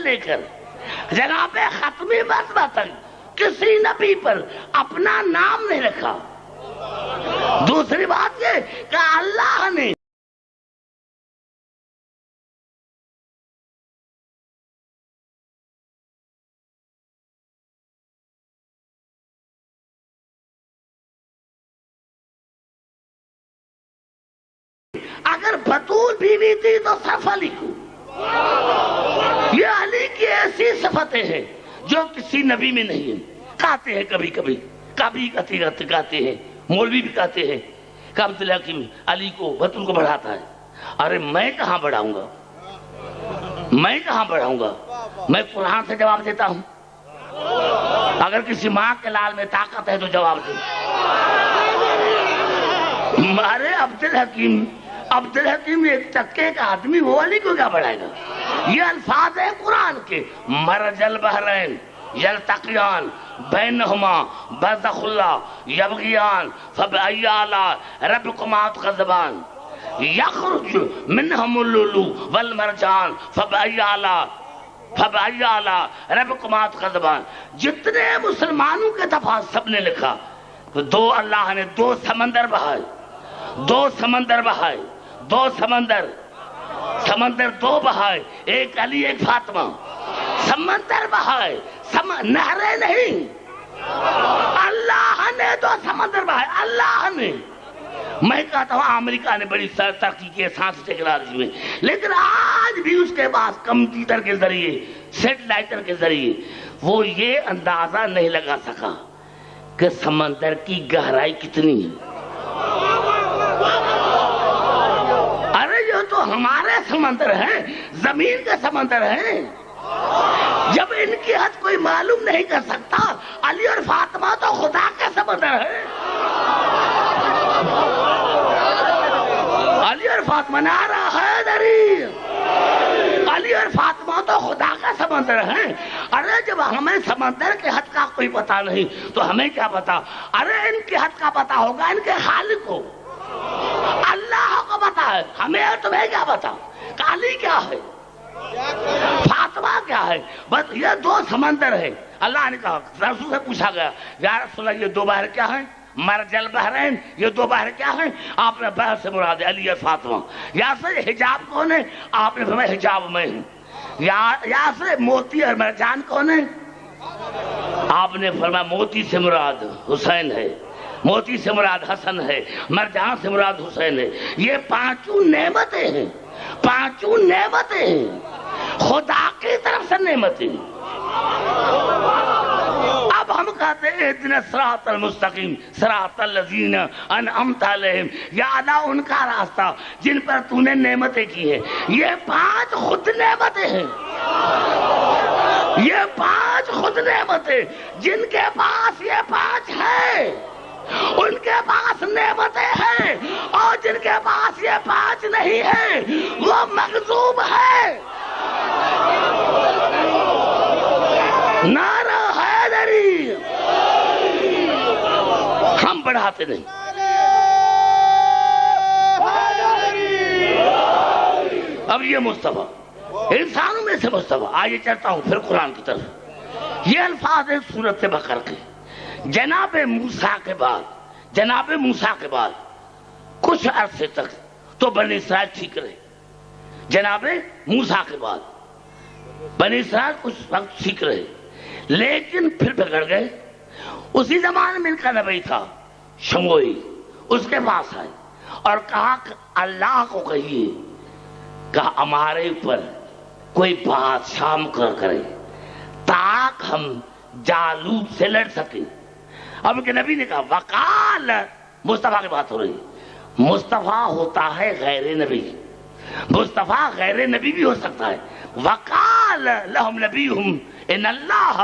لے کر جناب ختمی مرتبہ تک کسی نبی پر اپنا نام نہیں رکھا. دوسری بات یہ کہ اللہ نے اگر بطول بیوی تھی تو صرف علی کو. یہ علی کی ایسی صفتیں ہیں جو کسی نبی میں نہیں ہیں. کہتے ہیں کبھی کبھی کہتے ہیں مولوی بھی کہتے ہیں کہ عبدالحکیم علی کو بطول کو بڑھاتا ہے. ارے میں کہاں بڑھاؤں گا, میں قرآن سے جواب دیتا ہوں. اگر کسی ماں کے لال میں طاقت ہے تو جواب دے. مارے عبدالحکیم ایک چکے کا آدمی, وہ علی کو کیا بڑھائے گا؟ یہ الفاظ ہیں قرآن کے. مرج البحرین یلتقیان بینہما برزخ اللہ یبغیان فبأی آلاء ربکما تکذبان یخرج منہم اللؤلؤ والمرجان فبأی آلاء ربکما تکذبان. جتنے مسلمانوں کے دفعہ سب نے لکھا تو اللہ نے دو سمندر بہائے, سمندر دو بہائے, ایک علی ایک فاطمہ. سمندر بہائے, نہریں نہیں, اللہ نے دو سمندر بہائے. اللہ نے, میں کہتا ہوں امریکہ نے بڑی ترقی کی ہے سائنس ٹیکنالوجی میں, لیکن آج بھی اس کے پاس کمپیوٹر کے ذریعے سیٹلائٹر کے ذریعے وہ یہ اندازہ نہیں لگا سکا کہ سمندر کی گہرائی کتنی ہے. ارے یہ تو ہمارے سمندر ہیں, زمین کے سمندر ہیں. جب ان کی حد کوئی معلوم نہیں کر سکتا, علی اور فاطمہ تو خدا کے سمندر ہیں. علی اور فاطمہ نعرہ حیدری, علی اور فاطمہ تو خدا کا سمندر ہیں. ارے جب ہمیں سمندر کے حد کا کوئی پتہ نہیں تو ہمیں کیا پتا؟ ارے ان کی حد کا پتہ ہوگا ان کے خالق کو, اللہ کو پتا ہے. ہمیں اور تمہیں کیا پتا علی کیا ہے, فاطمہ کیا ہے؟ بس یہ دو سمندر ہے. اللہ نے کہا, رسول سے پوچھا گیا یا رسول اللہ یہ دو بحر کیا ہیں؟ مرج البحرین, یہ دو بحر کیا ہیں؟ آپ نے بحر سے مراد علی اور فاطمہ. یا سے حجاب کون ہے؟ آپ نے فرمایا حجاب میں ہوں. یا سے موتی اور مرجان کون ہے؟ آپ نے فرمایا موتی سے مراد حسین ہے, موتی سے مراد حسن ہے, مرجان سے مراد حسین ہے. یہ پانچوں نعمتیں ہیں, خدا کی طرف سے نعمتیں. اب ہم کہتے ہیں اہدنا الصراط المستقیم صراط الذین انعمت علیہم, یا اللہ ان کا راستہ جن پر تو نے نعمتیں کی ہیں. یہ پانچ خود نعمتیں ہیں, یہ پانچ خود نعمتیں. جن کے پاس یہ پانچ ہیں ان کے پاس نعمتیں ہیں, اور جن کے پاس یہ پانچ نہیں ہیں وہ مغضوب ہے. نعرہ حیدری. ہم بڑھاتے نہیں. اب یہ مصطفیٰ انسانوں میں سے مصطفیٰ. آئیے چلتا ہوں پھر قرآن کی طرف. یہ الفاظ ہے سورۃ بقرہ کے. جناب موسیٰ کے بعد کچھ عرصے تک تو بنی اسرائیل ٹھیک رہے. جناب موسیٰ کے بعد بنی اسرائیل کچھ وقت ٹھیک رہے, لیکن پھر بگڑ گئے. اسی زمانے میں ان کا نبی تھا شموئیل, اس کے پاس آئے اور کہا کہ اللہ کو کہیے کہ ہمارے اوپر کوئی بادشاہ مقرر کرے تاکہ ہم جالوت سے لڑ سکیں. اب ان کے نبی نے کہا, وقال, مصطفیٰ کی بات ہو رہی. مصطفیٰ ہوتا ہے غیر نبی, مصطفیٰ غیر نبی بھی ہو سکتا ہے. وقال لهم نبیہم ان اللہ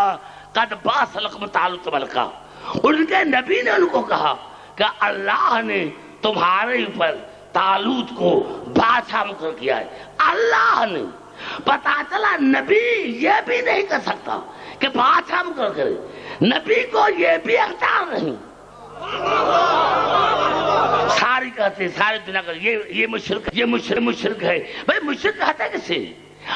قد بعث لکم طالوت ملکا. ان کے نبی نے ان کو کہا کہ اللہ نے تمہارے اوپر طالوت کو بادشاہ مقرر کیا ہے. اللہ نے. پتا چلا نبی یہ بھی نہیں کر سکتا کہ بادشاہ مقرر کرے. نبی کو یہ بھی اختیار نہیں. ساری کہتے ساری دنیا کا یہ مشرک ہے. بھائی مشرک کہتے کسے؟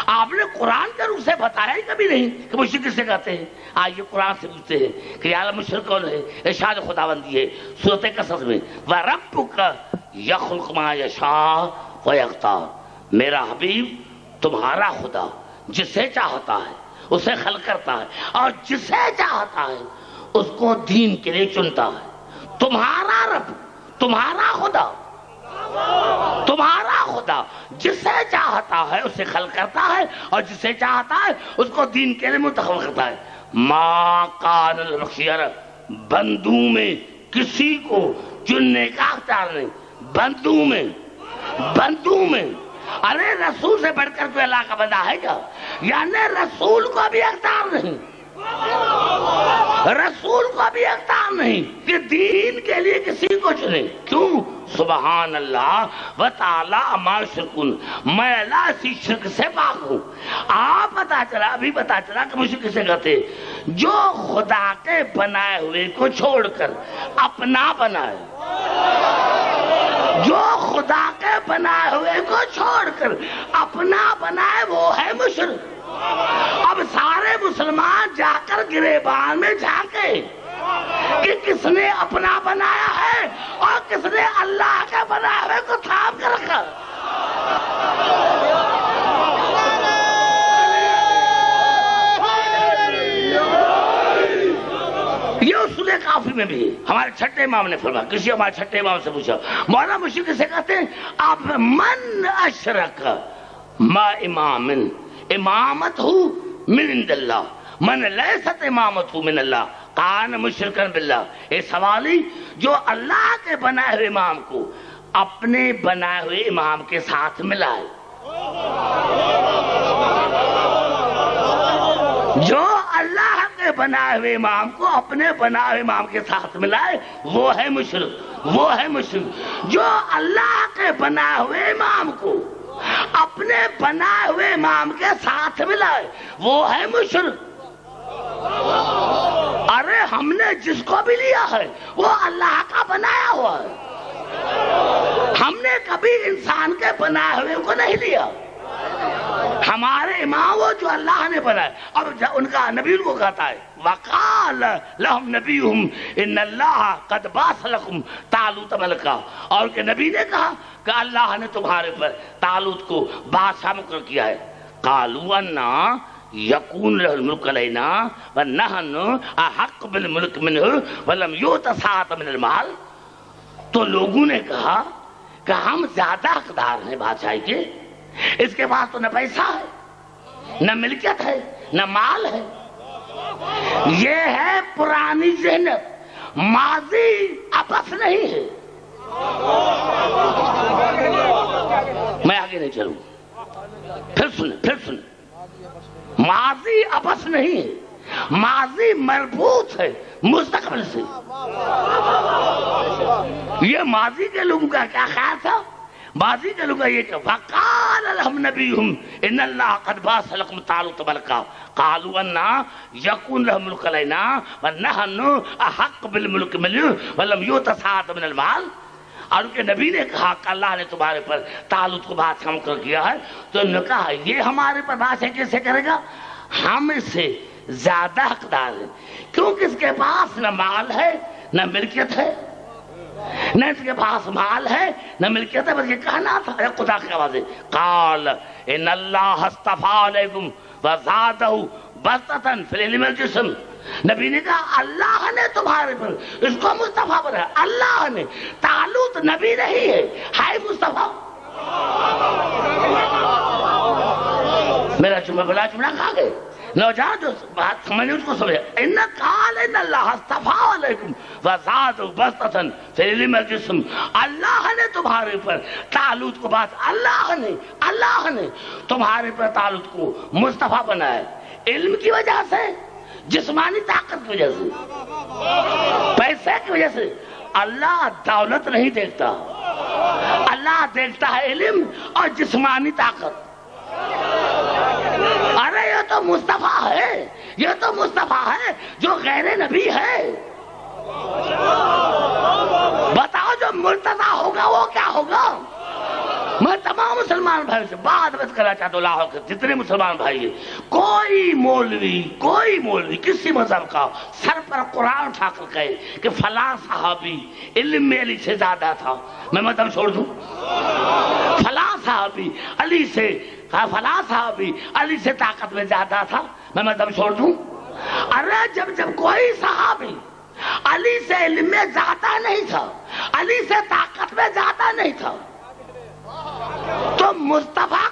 آپ نے قرآن کے روح سے بتایا ہی کبھی نہیں کہ مشرک کسے کہتے ہیں. آئیے قرآن سے پوچھتے ہیں کہ یا مشرک کون ہے. ارشاد خداوندی ہے سورۃ قصص میں وَرَبُّكَ يَخْلُقُ مَا يَشَاءُ وَيَخْتَارُ. میرا حبیب تمہارا خدا جسے چاہتا ہے اسے خلق کرتا ہے اور جسے چاہتا ہے اس کو دین کے لیے چنتا ہے. تمہارا رب تمہارا خدا جسے چاہتا ہے اسے خلق کرتا ہے اور جسے چاہتا ہے اس کو دین کے لیے منتخب کرتا ہے. ما کان الخیار بندوں میں کسی کو چننے کا اختیار نہیں. بندوں میں ارے رسول سے بڑھ کر کوئی اللہ کا بندہ ہے کیا؟ یعنی رسول کو بھی اختیار نہیں، رسول کو بھی اختیار نہیں کہ دین کے لیے کسی کو چنے. کیوں؟ سبحان اللہ و تعالی عما یشرکون. میں اللہ اسی شرک سے پاک ہوں. ابھی پتا چلا کہ مشرک کسے کہتے ہیں؟ جو خدا کے بنائے ہوئے کو چھوڑ کر اپنا بنائے. جو خدا کے بنائے ہوئے کو چھوڑ کر اپنا بنائے وہ ہے مشرک. اب سارے مسلمان جا کر گریبان میں جھانکے کہ کس نے اپنا بنایا ہے اور کس نے اللہ کے بنائے ہوئے کو تھام کر رکھا. یہ اصول کافی میں بھی ہمارے چھٹے امام نے فرمایا. کسی ہمارے چھٹے امام سے پوچھا مولانا مشرک کسے کہتے ہیں؟ آپ من اشرک ما امام امامت ہو من عند اللہ من لیست امامت ہو من اللہ کان مشرکن باللہ. یہ سوالی جو اللہ کے بنائے ہوئے امام کو اپنے بنائے ہوئے امام کے ساتھ ملائے. جو اللہ کے بنائے ہوئے امام کو اپنے بنائے ہوئے امام کے ساتھ ملائے وہ ہے مشرک. جو اللہ کے بنائے ہوئے امام کو اپنے بنائے ہوئے امام کے ساتھ ملائے وہ ہے مشرک. ارے ہم نے جس کو بھی لیا ہے وہ اللہ کا بنایا ہوا ہے. ہم نے کبھی انسان کے بنائے ہوئے کو نہیں لیا. ہمارے امام وہ جو اللہ نے بنائے. اب ان کا نبی ان کو کہتا ہے وقال لهم نبیہم ان اللہ قد بعث لکم طالوت ملکا. اور کہ نبی نے کہا کہ اللہ نے تمہارے پر طالوت کو بادشاہ مقرر کیا ہے. قالوا انا یکون له الملک علینا ونحن احق بالملک منہ ولم یؤت سعۃ من المال. تو لوگوں نے کہا کہ ہم زیادہ حقدار ہیں بادشاہی کے. اس کے پاس تو نہ پیسہ ہے نہ ملکیت ہے نہ مال ہے. یہ ہے پرانی ذہنیت. ماضی ابس نہیں ہے. میں آگے نہیں چلوں. پھر سن ماضی ابس نہیں ہے. ماضی مربوط ہے مستقبل سے. یہ ماضی کے لوگوں کا کیا خیال تھا؟ ماضی کے لوگ یہ کہ وقال لهم نبیہم ان اللہ قد بعث لکم طالوت ملکا قالوا انا یکون له الملک علینا ونحن احق بالملک منہ ولم یؤت سعۃ من المال. اور ان کے نبی نے کہا کہ اللہ نے تمہارے پر طالوت کو بادشاہ مقرر کیا ہے. تو انہوں نے کہا یہ ہمارے پر بادشاہ کیسے کرے گا؟ ہم اس سے زیادہ حقدار ہیں کیونکہ اس کے پاس نہ مال ہے نہ ملکیت ہے. نہ اس کے پاس مال ہے نہ ملکیت ہے. بس یہ کہنا تھا. خدا کی آواز ہے قال ان اللہ اصطفیٰ علیکم وزادہ بسطۃ فی العلم والجسم. نبی نے کہا اللہ نے تمہارے پر اس کو مصطفیٰ بنایا. اللہ نے. طالوت نبی نہیں ہے مصطفیٰ. میرا جملہ بلا جملہ کھا گئے. نوجوان جو بات سمجھے اس کو سمجھے. ان قال ان اللہ اصطفیٰ علیکم وزادہ بسطۃ فی العلم والجسم. اللہ نے تمہارے پر طالوت کو بات اللہ نے تمہارے پر طالوت کو مصطفیٰ بنایا. علم کی وجہ سے, جسمانی طاقت کی وجہ سے, پیسے کی وجہ سے. اللہ دولت نہیں دیکھتا. اللہ دیکھتا ہے علم اور جسمانی طاقت. ارے یہ تو مصطفیٰ ہے جو غیر نبی ہے. بتاؤ جو مرتضی ہوگا وہ کیا ہوگا؟ میں تمام مسلمان بھائی سے بات کرنا چاہتا ہوں، لاہور کے جتنے مسلمان بھائی ہیں، کوئی مولوی کسی مذہب کا سر پر قرآن اٹھا کر کہے کہ فلاں صحابی علم میں علی سے زیادہ تھا، میں مذہب چھوڑ دوں؟ فلاں صحابی علی سے طاقت میں زیادہ تھا، میں مذہب چھوڑ دوں؟ ارے جب کوئی صحابی علی سے علم میں زیادہ نہیں تھا، علی سے طاقت میں زیادہ نہیں تھا، تو مصطفیٰ